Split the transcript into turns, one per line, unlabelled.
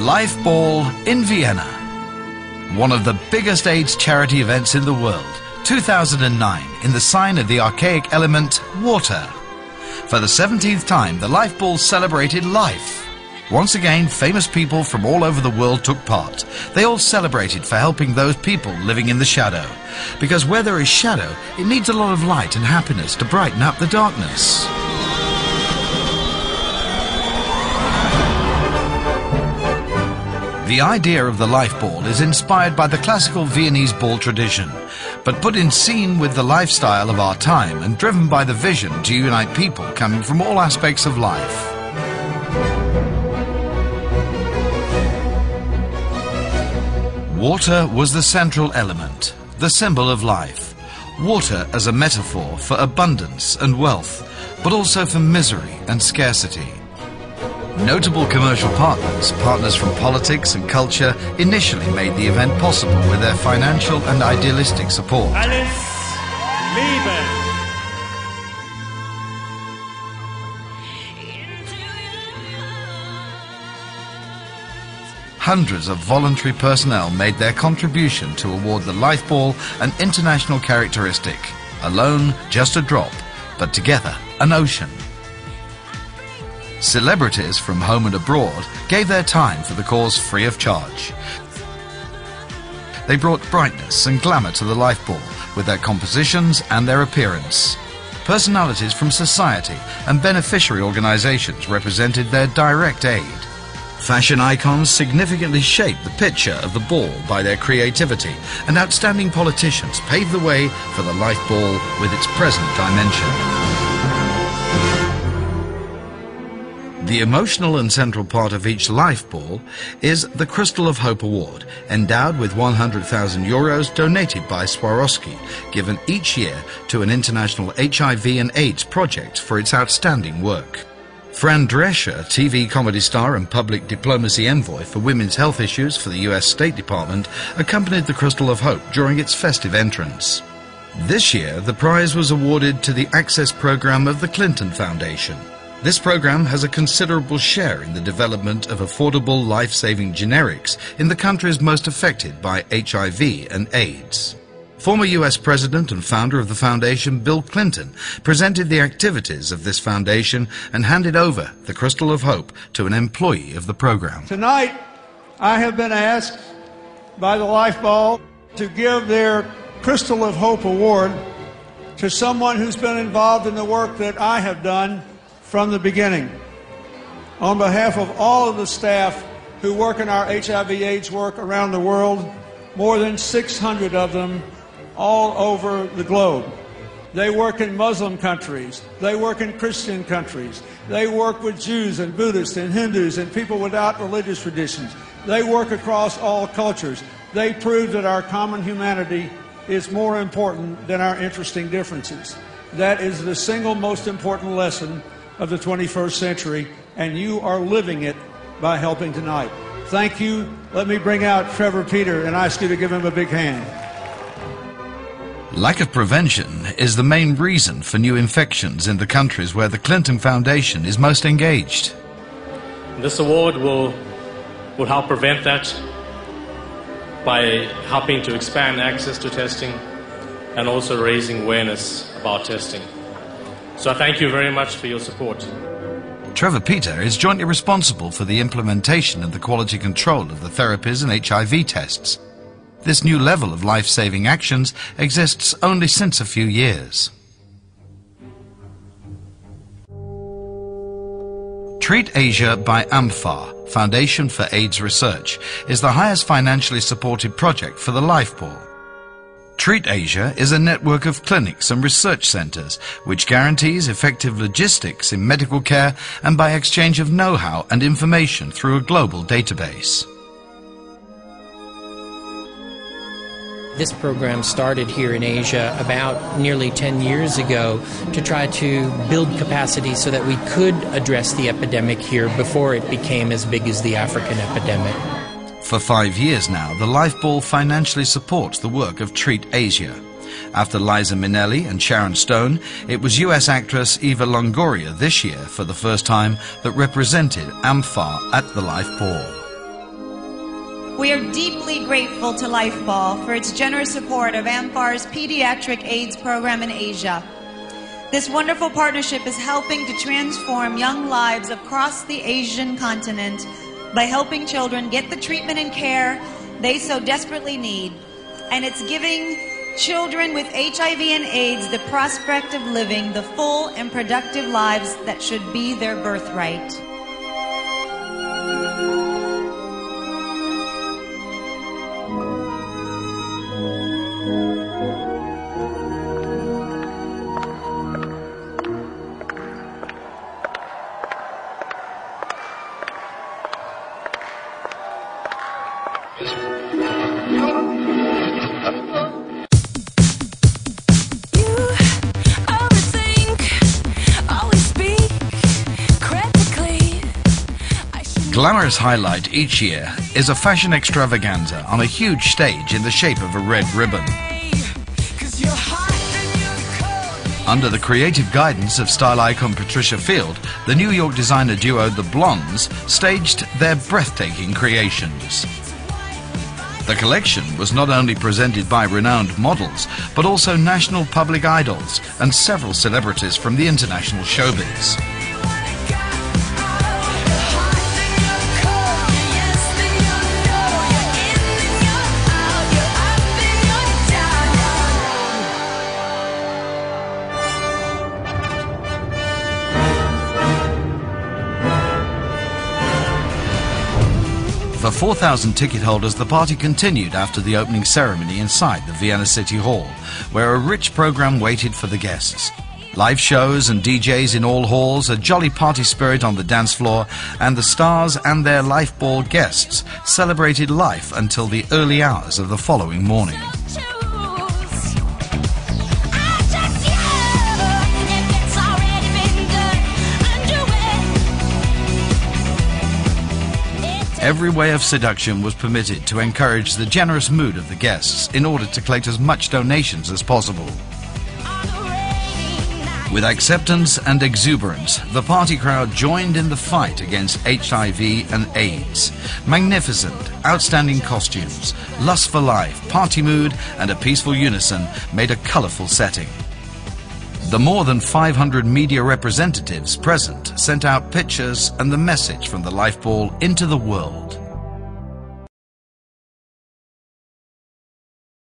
Lifeball in Vienna. One of the biggest AIDS charity events in the world. 2009, in the sign of the archaic element, water. For the 17th time, the Lifeball celebrated life. Once again, famous people from all over the world took part. They all celebrated for helping those people living in the shadow. Because where there is shadow, it needs a lot of light and happiness to brighten up the darkness. The idea of the Lifeball is inspired by the classical Viennese ball tradition, but put in scene with the lifestyle of our time and driven by the vision to unite people coming from all aspects of life. Water was the central element, the symbol of life. Water as a metaphor for abundance and wealth, but also for misery and scarcity. Notable commercial partners from politics and culture, initially made the event possible with their financial and idealistic support. Hundreds of voluntary personnel made their contribution to award the Lifeball an international characteristic. Alone, just a drop, but together, an ocean. Celebrities from home and abroad gave their time for the cause free of charge. They brought brightness and glamour to the Lifeball with their compositions and their appearance. Personalities from society and beneficiary organizations represented their direct aid. Fashion icons significantly shaped the picture of the ball by their creativity, and outstanding politicians paved the way for the Lifeball with its present dimension. The emotional and central part of each Lifeball is the Crystal of Hope Award, endowed with 100,000 euros donated by Swarovski, given each year to an international HIV and AIDS project for its outstanding work. Fran Drescher, TV comedy star and public diplomacy envoy for women's health issues for the US State Department, accompanied the Crystal of Hope during its festive entrance. This year, the prize was awarded to the Access Program of the Clinton Foundation. This program has a considerable share in the development of affordable life-saving generics in the countries most affected by HIV and AIDS. Former US President and founder of the foundation, Bill Clinton, presented the activities of this foundation and handed over the Crystal of Hope to an employee of the program.
Tonight, I have been asked by the Lifeball to give their Crystal of Hope Award to someone who's been involved in the work that I have done from the beginning. On behalf of all of the staff who work in our HIV/AIDS work around the world, more than 600 of them all over the globe. They work in Muslim countries, they work in Christian countries, they work with Jews and Buddhists and Hindus and people without religious traditions. They work across all cultures. They prove that our common humanity is more important than our interesting differences. That is the single most important lesson of the 21st century, and you are living it by helping tonight. Thank you. Let me bring out Trevor Peter and ask you to give him a big hand.
Lack of prevention is the main reason for new infections in the countries where the Clinton Foundation is most engaged.
This award will help prevent that by helping to expand access to testing and also raising awareness about testing. So I thank you very much for your support.
Trevor Peter is jointly responsible for the implementation and the quality control of the therapies and HIV tests. This new level of life-saving actions exists only since a few years. Treat Asia by AMFAR, Foundation for AIDS Research, is the highest financially supported project for the Lifeball. Treat Asia is a network of clinics and research centers which guarantees effective logistics in medical care and by exchange of know-how and information through a global database.
This program started here in Asia about nearly 10 years ago to try to build capacity so that we could address the epidemic here before it became as big as the African epidemic.
For 5 years now, the Lifeball financially supports the work of Treat Asia. After Liza Minnelli and Sharon Stone, it was US actress Eva Longoria this year for the first time that represented AMFAR at the Lifeball.
We are deeply grateful to Lifeball for its generous support of AMFAR's pediatric AIDS program in Asia. This wonderful partnership is helping to transform young lives across the Asian continent by helping children get the treatment and care they so desperately need. And it's giving children with HIV and AIDS the prospect of living the full and productive lives that should be their birthright.
Glamorous highlight each year is a fashion extravaganza on a huge stage in the shape of a red ribbon. Under the creative guidance of style icon Patricia Field, the New York designer duo The Blondes staged their breathtaking creations. The collection was not only presented by renowned models, but also national public idols and several celebrities from the international showbiz. For 4,000 ticket holders, the party continued after the opening ceremony inside the Vienna City Hall, where a rich program waited for the guests. Live shows and DJs in all halls, a jolly party spirit on the dance floor, and the stars and their Lifeball guests celebrated life until the early hours of the following morning. Every way of seduction was permitted to encourage the generous mood of the guests in order to collect as much donations as possible. With acceptance and exuberance, the party crowd joined in the fight against HIV and AIDS. Magnificent, outstanding costumes, lust for life, party mood, and a peaceful unison made a colourful setting. The more than 500 media representatives present sent out pictures and the message from the Lifeball into the world.